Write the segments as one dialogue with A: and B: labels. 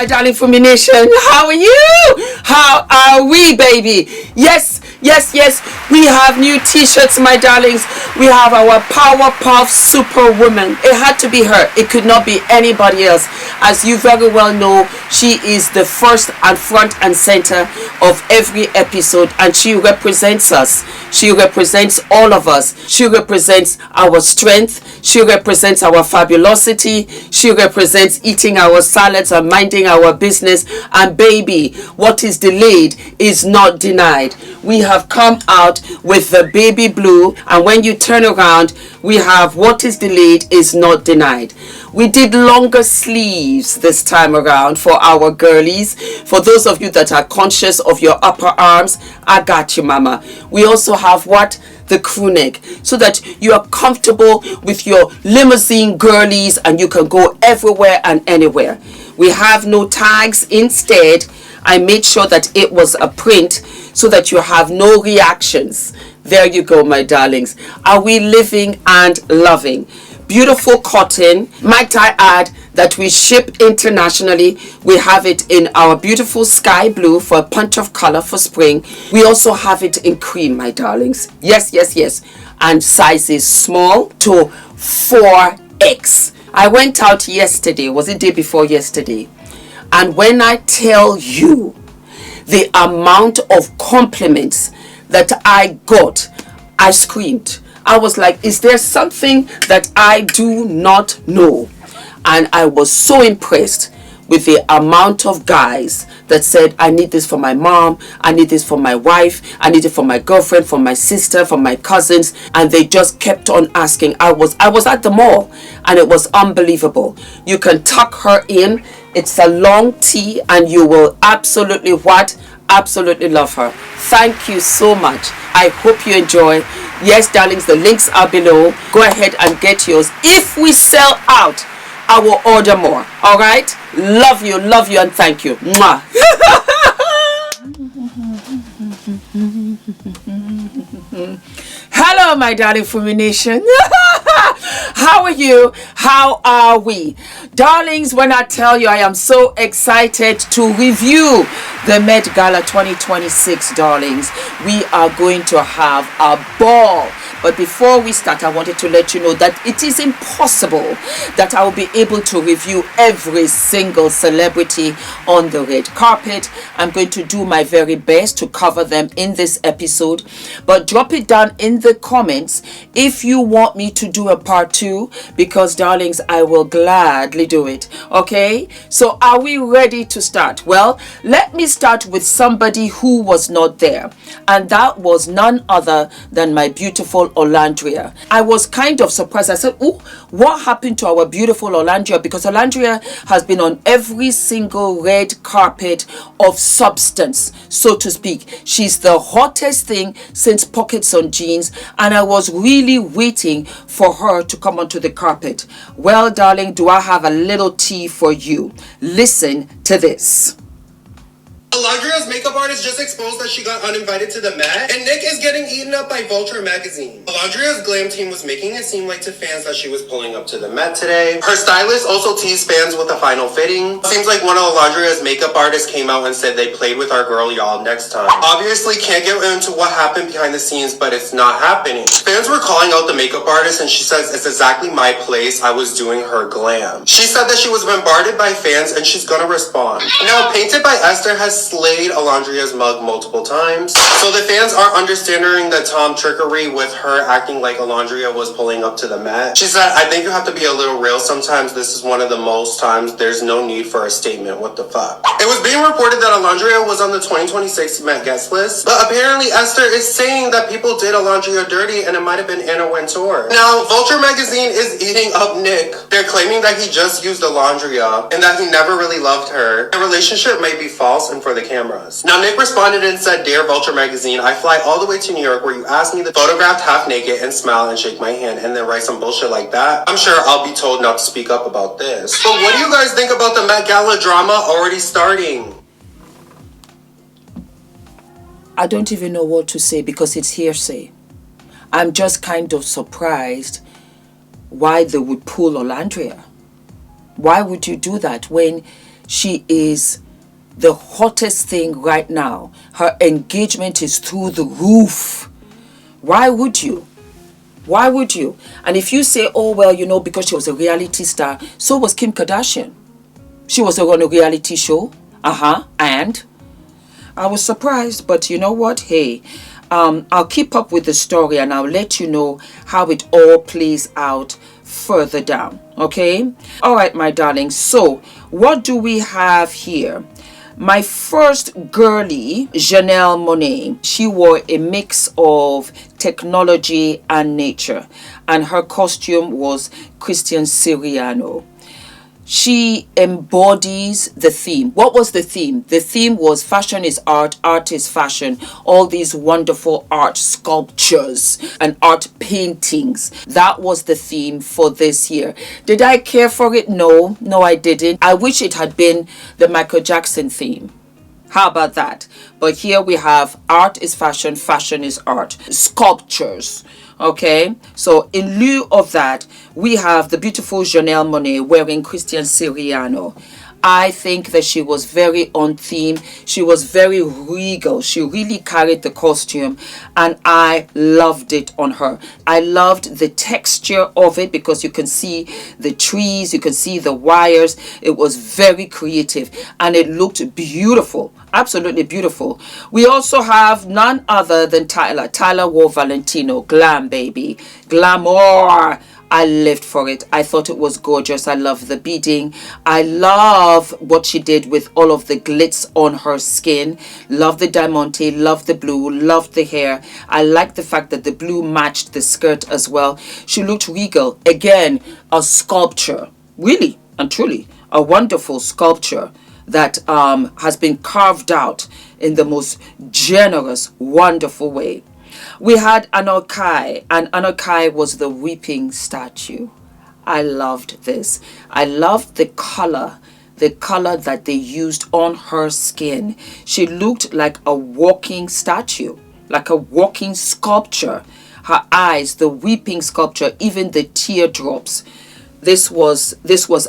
A: my darling Fumi Nation. How are you? How are we, baby? Yes, yes, yes. We have new t-shirts, my darlings. We have our Powerpuff Superwoman. It had to be her. It could not be anybody else. As you very well know, she is the first and front and center of every episode, and she represents us. She represents all of us. She represents our strength. She represents our fabulosity. She represents eating our salads and minding our business. And baby, what is delayed is not denied. We have come out with the baby blue, and when you turn around, we have what is delayed is not denied. We did longer sleeves this time around for our girlies. For those of you that are conscious of your upper arms, I got you, mama. We also have what? The crew neck, so that you are comfortable with your limousine girlies and you can go everywhere and anywhere. We have no tags. Instead, I made sure that it was a print so that you have no reactions. There you go, my darlings. Are we living and loving? Beautiful cotton. Might I add that we ship internationally. We have it in our beautiful sky blue for a punch of color for spring. We also have it in cream, my darlings. Yes, yes, yes. And sizes small to 4X. I went out yesterday. Was it day before yesterday? And when I tell you the amount of compliments that I got, I screamed. I was like, is there something that I do not know? And I was so impressed with the amount of guys that said, I need this for my mom, I need this for my wife, I need it for my girlfriend, for my sister, for my cousins. And they just kept on asking. I was at the mall, and it was unbelievable. You can tuck her in. It's a long tee, and you will absolutely what? Absolutely love her. Thank you so much. I hope you enjoy. Yes, darlings, the links are below. Go ahead and get yours. If we sell out, I will order more. All right? Love you, and thank you. Mwah. Hello, my darling Fumi Nation. How are you? How are we? Darlings, when I tell you I am so excited to review the Met Gala 2026, darlings, we are going to have a ball. But before we start, I wanted to let you know that it is impossible that I will be able to review every single celebrity on the red carpet. I'm going to do my very best to cover them in this episode. But drop it down in the comments if you want me to do a part 2, because, darlings, I will gladly do it. Okay? So are we ready to start? Well, let me start with somebody who was not there. And that was none other than my beautiful Alandria. I was kind of surprised. I said, oh, what happened to our beautiful Alandria? Because Alandria has been on every single red carpet of substance, so to speak. She's the hottest thing since Pockets on Jeans, and I was really waiting for her to come onto the carpet. Well, darling, do I have a little tea for you? Listen to this.
B: Alandria's makeup artist just exposed that she got uninvited to the Met, and Nick is getting eaten up by Vulture magazine. Alandria's glam team was making it seem like to fans that she was pulling up to the Met today. Her stylist also teased fans with a final fitting. Seems like one of Alandria's makeup artists came out and said they played with our girl, y'all, next time. Obviously, can't get into what happened behind the scenes, but it's not happening. Fans were calling out the makeup artist, and she says it's exactly my place. I was doing her glam. She said that she was bombarded by fans, and she's gonna respond. Now, Painted by Esther has slayed Alandria's mug multiple times, so the fans are understanding the Tom trickery with her acting like Alandria was pulling up to the Met. She said, I think you have to be a little real sometimes. This is one of the most times there's no need for a statement. What the fuck? It was being reported that Alandria was on the 2026 Met guest list, but apparently Esther is saying that people did Alandria dirty and it might have been Anna Wintour. Now, Vulture magazine is eating up Nick. They're claiming that he just used Alandria and that he never really loved her. The relationship may be false and for the cameras. Now, Nick responded and said, Dear Vulture magazine, I fly all the way to New York where you asked me to photograph half naked and smile and shake my hand and then write some bullshit like that. I'm sure I'll be told not to speak up about this. But what do you guys think about the Met Gala drama already starting?
A: I don't even know what to say because it's hearsay. I'm just kind of surprised why they would pull Alandria. Why would you do that when She is the hottest thing right now. Her engagement is through the roof. Why would you? Why would you? And if you say, oh, well, you know, because she was a reality star, so was Kim Kardashian. She was on a reality show. And I was surprised, but you know what? Hey, I'll keep up with the story and I'll let you know how it all plays out further down. Okay? All right, my darling. So, what do we have here? My first girly, Janelle Monáe, she wore a mix of technology and nature, and her costume was Christian Siriano. She embodies the theme. What was the theme? The theme was fashion is art, art is fashion. All these wonderful art sculptures and art paintings. That was the theme for this year. Did I care for it? No, I didn't. I wish it had been the Michael Jackson theme. How about that? But here we have art is fashion, fashion is art. Sculptures. Okay, so in lieu of that, we have the beautiful Janelle Monáe wearing Christian Siriano. I think that she was very on theme. She was very regal. She really carried the costume and I loved it on her. I loved the texture of it because you can see the trees, you can see the wires. It was very creative and it looked beautiful. Absolutely beautiful. We also have none other than Tyler. Tyler wore Valentino. Glam, baby. Glamour. I lived for it. I thought it was gorgeous. I love the beading. I love what she did with all of the glitz on her skin. Love the diamante, love the blue, love the hair. I like the fact that the blue matched the skirt as well. She looked regal. Again, a sculpture. Really and truly, a wonderful sculpture that has been carved out in the most generous, wonderful way. We had Anokai, and Anokai was the weeping statue. I loved this. I loved the color that they used on her skin. She looked like a walking statue, like a walking sculpture. Her eyes, the weeping sculpture, even the teardrops. This was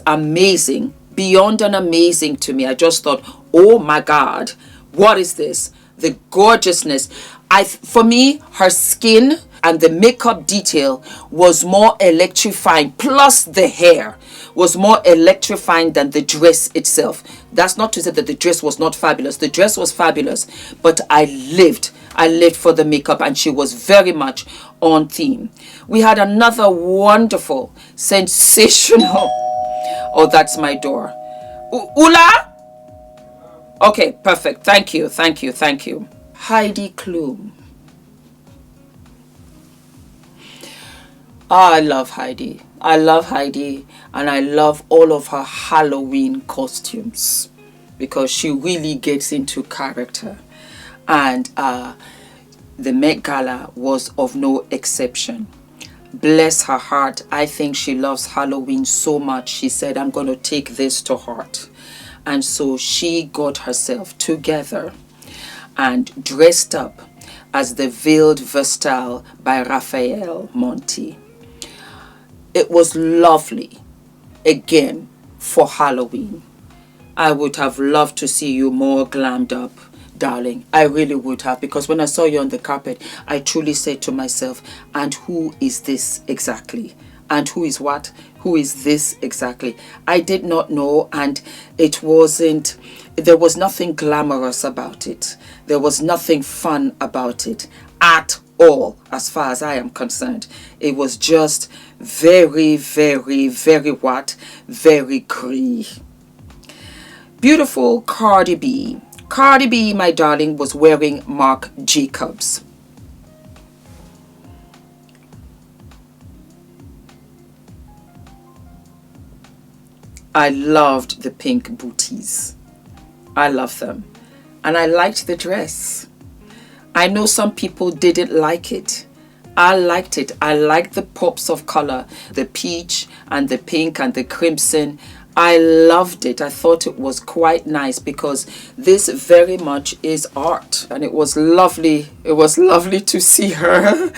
A: amazing, beyond an amazing to me. I just thought, oh my God, what is this? The gorgeousness. For me, her skin and the makeup detail was more electrifying, plus the hair was more electrifying than the dress itself. That's not to say that the dress was not fabulous. The dress was fabulous, but I lived for the makeup and she was very much on theme. We had another wonderful, sensational, oh, that's my door. Ula? Okay, perfect. Thank you. Heidi Klum. Oh, I love Heidi. And I love all of her Halloween costumes because she really gets into character. And the Met Gala was of no exception. Bless her heart. I think she loves Halloween so much. She said, I'm going to take this to heart. And so she got herself together and dressed up as the Veiled Vestal by Raphael Monti. It was lovely, again, for Halloween. I would have loved to see you more glammed up, darling. I really would have, because when I saw you on the carpet, I truly said to myself, and who is this exactly? And who is what? Who is this exactly? I did not know, and there was nothing glamorous about it. There was nothing fun about it at all, as far as I am concerned. It was just very, very, very what? Very grey. Beautiful Cardi B. Cardi B, my darling, was wearing Marc Jacobs. I loved the pink booties. I love them. And I liked the dress. I know some people didn't like it. I liked it. I liked the pops of color, the peach and the pink and the crimson. I loved it. I thought it was quite nice because this very much is art. And it was lovely. It was lovely to see her.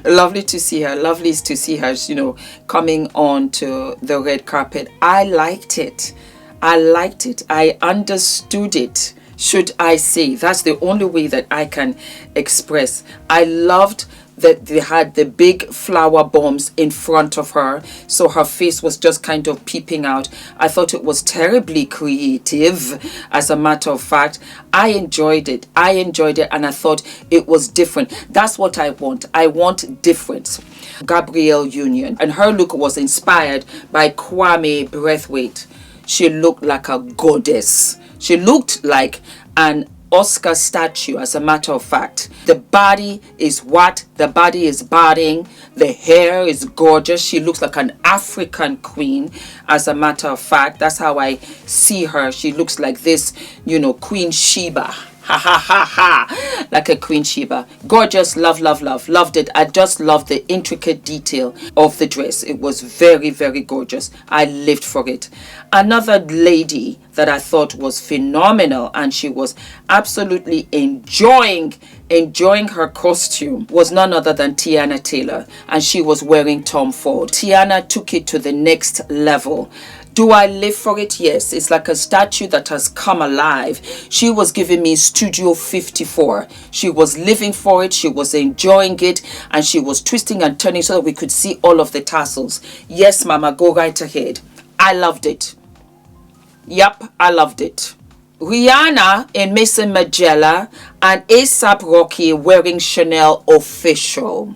A: Lovely to see her. Lovely to see her, coming on to the red carpet. I liked it. I liked it. I understood it. Should I say, that's the only way that I can express. I loved that they had the big flower bombs in front of her, so her face was just kind of peeping out. I thought it was terribly creative. As a matter of fact, I enjoyed it. And I thought it was different. That's what I want. I want difference. Gabrielle Union, and her look was inspired by Kwame Brathwaite. She looked like a goddess. She looked like an Oscar statue, as a matter of fact. The body is what? The body is badding. The hair is gorgeous. She looks like an African queen, as a matter of fact. That's how I see her. She looks like this, Queen Sheba. Ha ha ha ha, like a Queen Sheba. Gorgeous, loved it. I just loved the intricate detail of the dress. It was very, very gorgeous. I lived for it. Another lady that I thought was phenomenal, and she was absolutely enjoying her costume, was none other than Tiana Taylor, and she was wearing Tom Ford. Tiana took it to the next level. Do I live for it? Yes. It's like a statue that has come alive. She was giving me Studio 54. She was living for it. She was enjoying it. And she was twisting and turning so that we could see all of the tassels. Yes, Mama, go right ahead. I loved it. Yep, I loved it. Rihanna in Mason Margiela and A$AP Rocky wearing Chanel Official.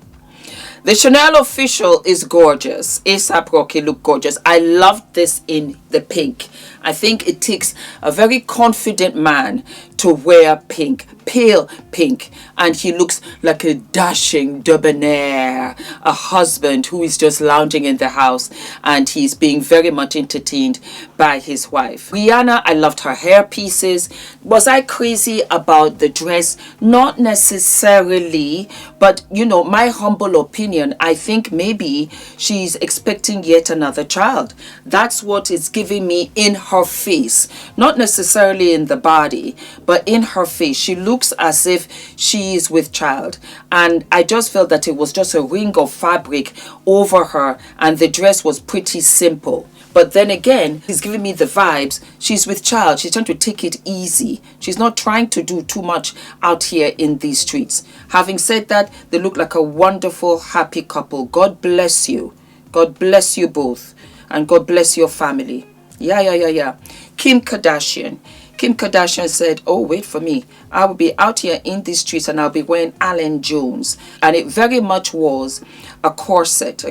A: The Chanel Official is gorgeous. A$AP Rocky look gorgeous. I loved this in the pink. I think it takes a very confident man to wear pink, pale pink, and he looks like a dashing debonair, a husband who is just lounging in the house, and he's being very much entertained by his wife. Rihanna, I loved her hair pieces. Was I crazy about the dress? Not necessarily, but my humble opinion, I think maybe she's expecting yet another child. That's what it's giving me in her face, not necessarily in the body, but in her face. She looks as if she is with child, and I just felt that it was just a ring of fabric over her, and the dress was pretty simple. But then again, he's giving me the vibes. She's with child. She's trying to take it easy. She's not trying to do too much out here in these streets. Having said that, they look like a wonderful, happy couple. God bless you. God bless you both. And God bless your family. Yeah. Kim Kardashian. Kim Kardashian said, oh, wait for me. I will be out here in these streets and I'll be wearing Alan Jones. And it very much was a corset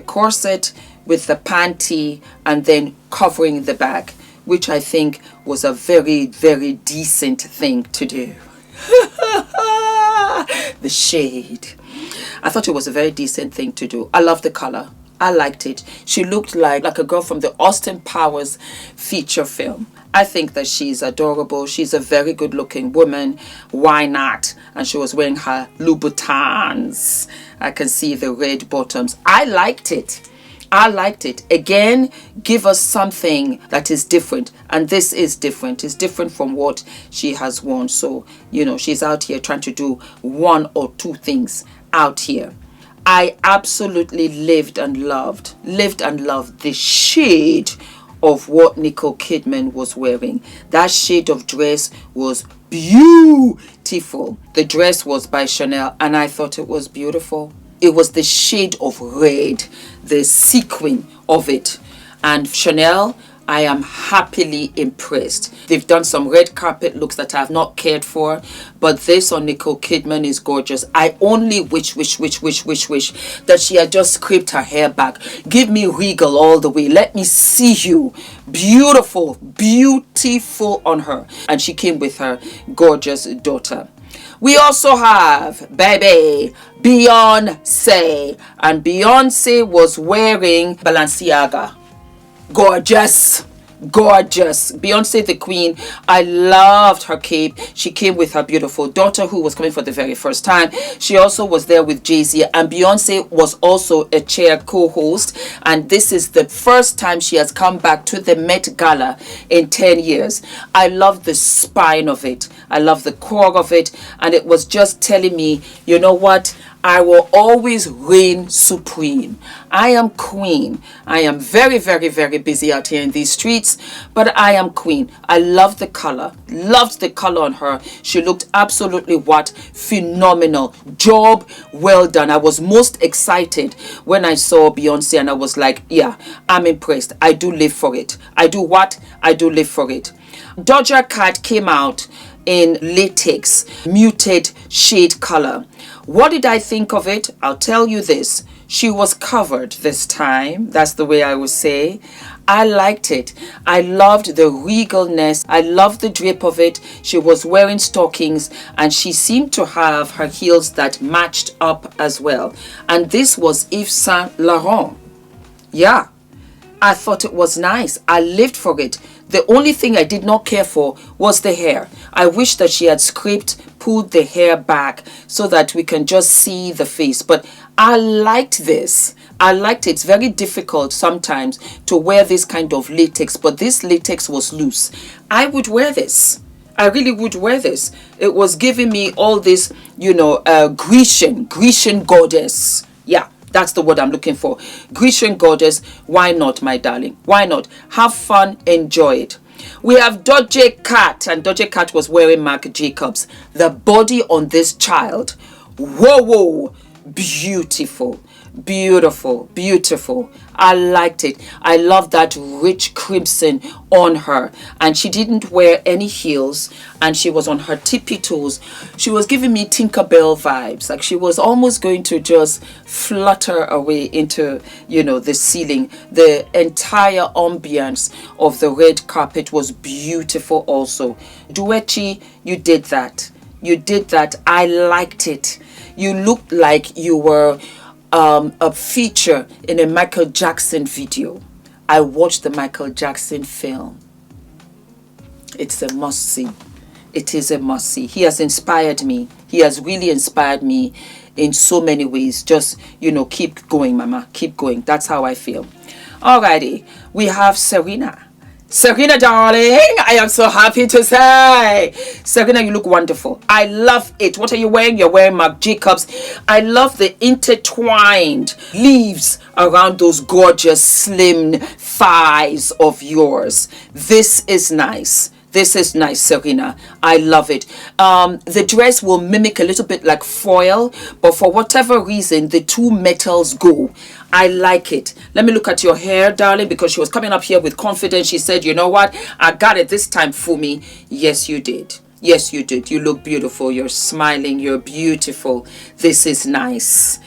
A: with the panty and then covering the back, which I think was a very, very decent thing to do. The shade. I thought it was a very decent thing to do. I love the color. I liked it. She looked like a girl from the Austin Powers feature film. I think that she's adorable. She's a very good looking woman. Why not? And she was wearing her Louboutins. I can see the red bottoms. I liked it. Again, give us something that is different. And this is different. It's different from what she has worn. So, she's out here trying to do one or two things out here. I absolutely lived and loved the shade of what Nicole Kidman was wearing. That shade of dress was beautiful. The dress was by Chanel and I thought it was beautiful. It was the shade of red, the sequin of it. And Chanel, I am happily impressed. They've done some red carpet looks that I have not cared for, but this on Nicole Kidman is gorgeous. I only wish that she had just scraped her hair back. Give me regal all the way. Let me see you. Beautiful on her. And she came with her gorgeous daughter. We also have baby Beyonce, and Beyonce was wearing Balenciaga. Gorgeous. Beyonce the queen. I loved her cape. She came with her beautiful daughter who was coming for the very first time. She also was there with Jay-Z, and Beyonce was also a chair co-host, and this is the first time she has come back to the Met Gala in 10 years. I love the spine of it. I love the core of it, and it was just telling me, you know what? I will always reign supreme. I am queen. I am very, very, very busy out here in these streets, but I am queen. I love the color. Loved the color on her. She looked absolutely what? Phenomenal. Job well done. I was most excited when I saw Beyonce and I was like, yeah, I'm impressed. I do live for it. I do what? I do live for it. Doja Cat came out in latex, muted shade color. What did I think of it? I'll tell you this. She was covered this time. That's the way I would say. I liked it. I loved the regalness. I loved the drape of it. She was wearing stockings and she seemed to have her heels that matched up as well. And this was Yves Saint Laurent. Yeah. I thought it was nice. I lived for it. The only thing I did not care for was the hair. I wish that she had pulled the hair back so that we can just see the face. But I liked this. I liked it. It's very difficult sometimes to wear this kind of latex, but this latex was loose. I would wear this. I really would wear this. It was giving me all this, Grecian goddess. Yeah. That's the word I'm looking for. Grecian goddess. Why not, my darling? Why not? Have fun. Enjoy it. We have Doja Cat. And Doja Cat was wearing Marc Jacobs. The body on this child. Whoa, whoa. Beautiful. Beautiful. Beautiful. I liked it. I love that rich crimson on her. And she didn't wear any heels. And she was on her tippy toes. She was giving me Tinkerbell vibes. Like she was almost going to just flutter away into, the ceiling. The entire ambience of the red carpet was beautiful also. Duechi, you did that. You did that. I liked it. You looked like you were a feature in a Michael Jackson video. I watched the Michael Jackson film. It's a must-see. It is a must-see. He has inspired me. He has really inspired me in so many ways. Just, keep going, mama. Keep going. That's how I feel. Alrighty. We have Serena. Serena, darling, I am so happy to say. Serena, you look wonderful. I love it. What are you wearing? You're wearing Marc Jacobs. I love the intertwined leaves around those gorgeous slim thighs of yours. This is nice. This is nice, Serena. I love it. The dress will mimic a little bit like foil, but for whatever reason, the two metals go. I like it. Let me look at your hair, darling, because she was coming up here with confidence. She said, you know what? I got it this time, Fumi. Yes, you did. Yes, you did. You look beautiful. You're smiling. You're beautiful. This is nice.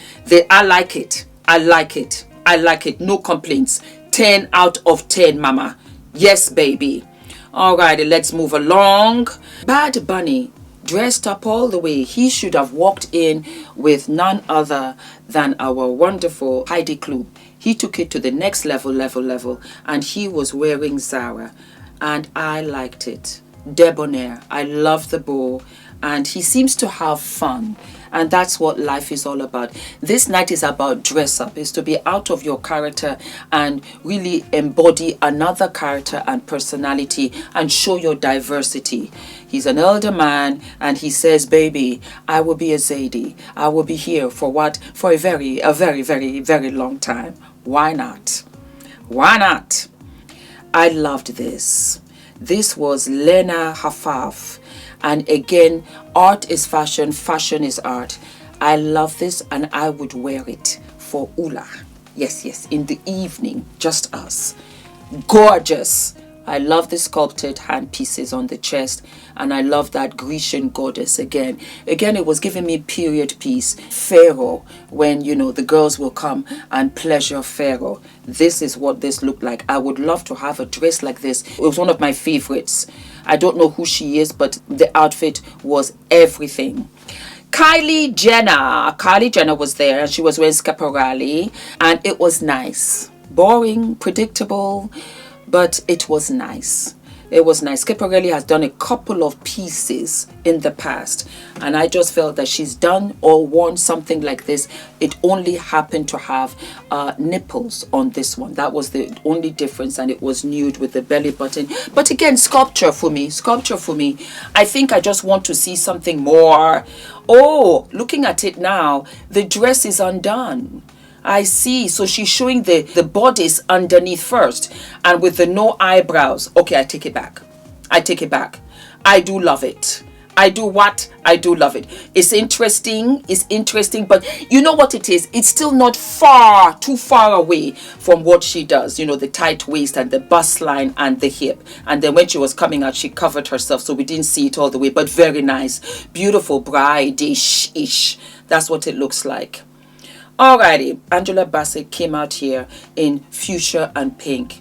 A: I like it. I like it. I like it. No complaints. 10 out of 10, mama. Yes, baby. Alrighty, let's move along. Bad Bunny, dressed up all the way. He should have walked in with none other than our wonderful Heidi Klum. He took it to the next level, and he was wearing Zara, and I liked it. Debonair. I love the bow, and he seems to have fun. And that's what life is all about. This night is about dress up. It's to be out of your character and really embody another character and personality and show your diversity. He's an elder man and he says, baby, I will be a Zadie. I will be here for what? For a very, very, very long time. Why not? Why not? I loved this. This was Lena Hafaf. And again, art is fashion, fashion is art. I love this and I would wear it for Ula. Yes, yes, in the evening, just us. Gorgeous. I love the sculpted hand pieces on the chest, and I love that Grecian goddess again. Again, it was giving me period piece, Pharaoh, when, the girls will come and pleasure Pharaoh. This is what this looked like. I would love to have a dress like this. It was one of my favorites. I don't know who she is, but the outfit was everything. Kylie Jenner was there, and she was wearing Schiaparelli, and it was nice. Boring, predictable, but it was nice. It was nice. Skipperelli has done a couple of pieces in the past, and I just felt that she's done or worn something like this. It only happened to have nipples on this one. That was the only difference, and it was nude with the belly button. But again, sculpture for me. I think I just want to see something more. Oh, looking at it now, the dress is undone. I see. So she's showing the bodice underneath first, and with the no eyebrows. Okay, I take it back. I do love it. I do love it. It's interesting, but you know what it is? It's still not too far away from what she does. You know, the tight waist and the bust line and the hip. And then when she was coming out, she covered herself, so we didn't see it all the way, but very nice. Beautiful bride-ish. That's what it looks like. Alrighty, Angela Bassett came out here in fuchsia and pink.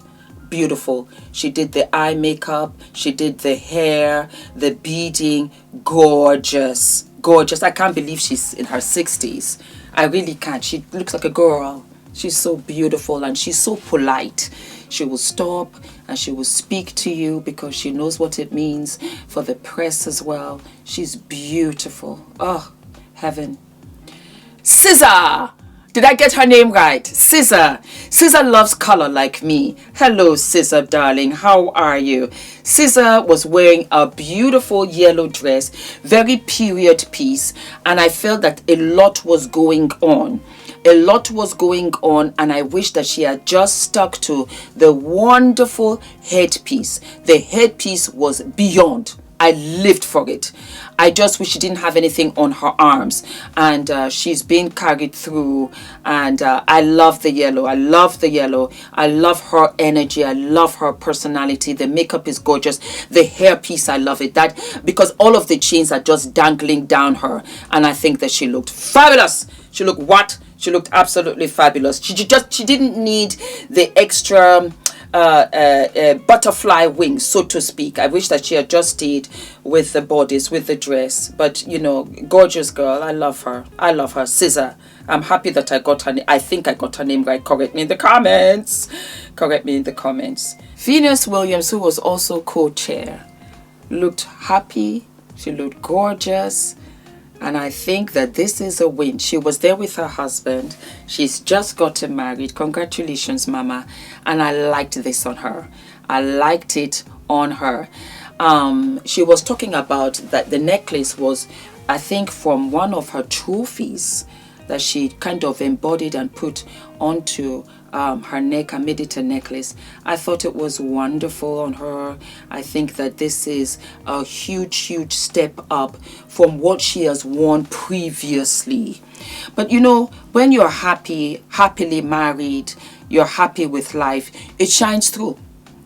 A: Beautiful. She did the eye makeup, she did the hair, the beading. Gorgeous. I can't believe she's in her 60s. I really can't. She looks like a girl. She's so beautiful and she's so polite. She will stop and she will speak to you because she knows what it means for the press as well. She's beautiful. Oh, heaven. Scissor! Did I get her name right? Scissor. Scissor loves color like me. Hello, Scissor, darling. How are you? Scissor was wearing a beautiful yellow dress, very period piece, and I felt that a lot was going on. And I wish that she had just stuck to the wonderful headpiece. The headpiece was beyond. I lived for it. I just wish she didn't have anything on her arms, and she's being carried through, and I love the yellow. I love her energy. I love her personality. The makeup is gorgeous. The hairpiece, I love it. That because all of the chains are just dangling down her, and I think that she looked fabulous. She looked absolutely fabulous. She didn't need the extra butterfly wings, so to speak. I wish that she had just stayed with the bodice, with the dress. But you know, gorgeous girl. I love her. Scissor. I'm happy that I got her. I think I got her name right. Correct me in the comments. Venus Williams, who was also co-chair, looked happy. She looked gorgeous. And I think that this is a win. She was there with her husband. She's just gotten married. Congratulations, Mama. And I liked this on her. She was talking about that the necklace was, I think, from one of her trophies that she kind of embodied and put onto her neck and made it a necklace. I thought it was wonderful on her. I think that this is a huge step up from what she has worn previously. But you know, when you're happily married, you're happy with life, it shines through.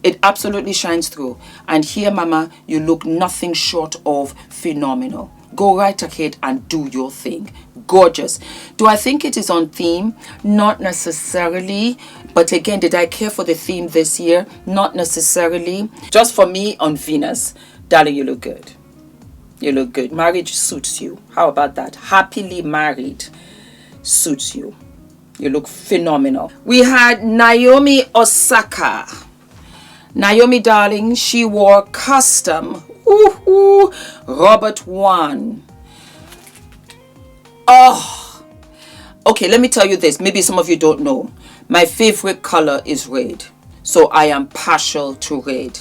A: It absolutely shines through. And here, Mama, you look nothing short of phenomenal. Go right ahead and do your thing. Gorgeous. Do I think it is on theme? Not necessarily. But again, did I care for the theme this year? Not necessarily. Just for me, on Venus. Darling, you look good. Marriage suits you. How about that? Happily married suits you. You look phenomenal. We had Naomi Osaka. Naomi, darling, she wore custom Robert 1. Oh, okay, let me tell you this. Maybe some of you don't know. My favorite color is red. So I am partial to red.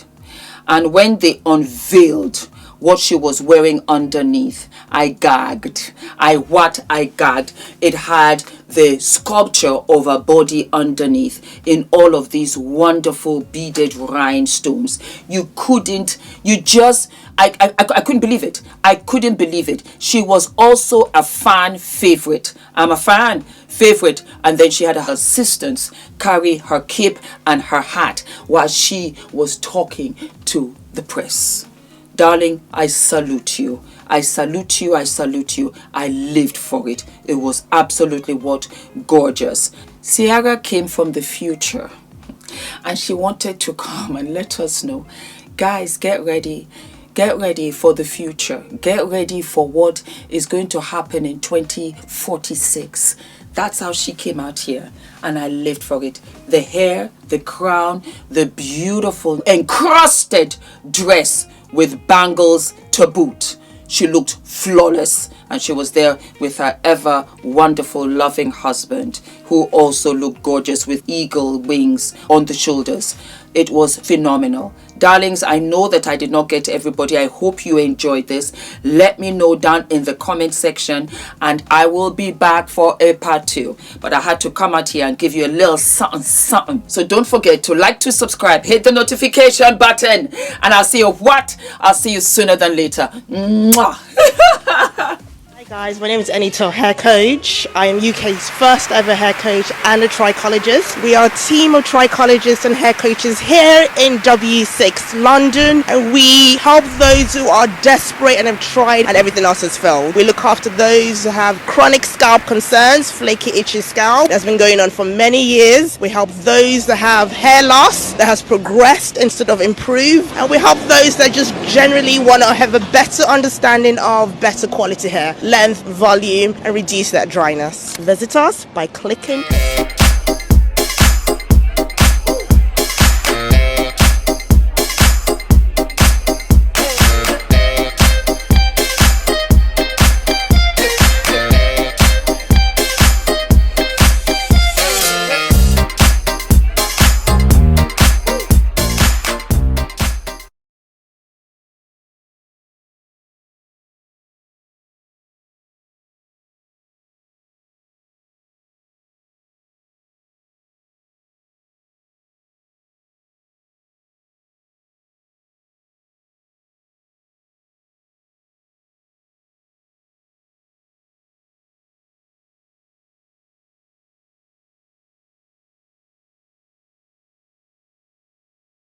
A: And when they unveiled what she was wearing underneath, I gagged. I gagged. It had the sculpture of a body underneath in all of these wonderful beaded rhinestones. I couldn't believe it. I couldn't believe it. She was also a fan favorite. I'm a fan favorite. And then she had her assistants carry her cape and her hat while she was talking to the press. Darling, I salute you. I salute you. I lived for it. It was absolutely gorgeous. Ciara came from the future and she wanted to come and let us know, guys, get ready. Get ready for the future. Get ready for what is going to happen in 2046. That's how she came out here, and I lived for it. The hair, the crown, the beautiful encrusted dress with bangles to boot. She looked flawless, and she was there with her ever wonderful, loving husband, who also looked gorgeous with eagle wings on the shoulders. It was phenomenal. Darlings, I know that I did not get to everybody. I hope you enjoyed this. Let me know down in the comment section, and I will be back for a part 2. But I had to come out here and give you a little something. So don't forget to like, to subscribe, hit the notification button, and I'll see you I'll see you sooner than later. Mwah.
C: Hi guys, my name is ENITAN, hair coach. I am UK's first ever hair coach and a trichologist. We are a team of trichologists and hair coaches here in W6 London, and we help those who are desperate and have tried and everything else has failed. We look after those who have chronic scalp concerns, flaky, itchy scalp that's been going on for many years. We help those that have hair loss that has progressed instead of improved, and we help those that just generally want to have a better understanding of better quality hair, length, volume, and reduce that dryness. Visit us by clicking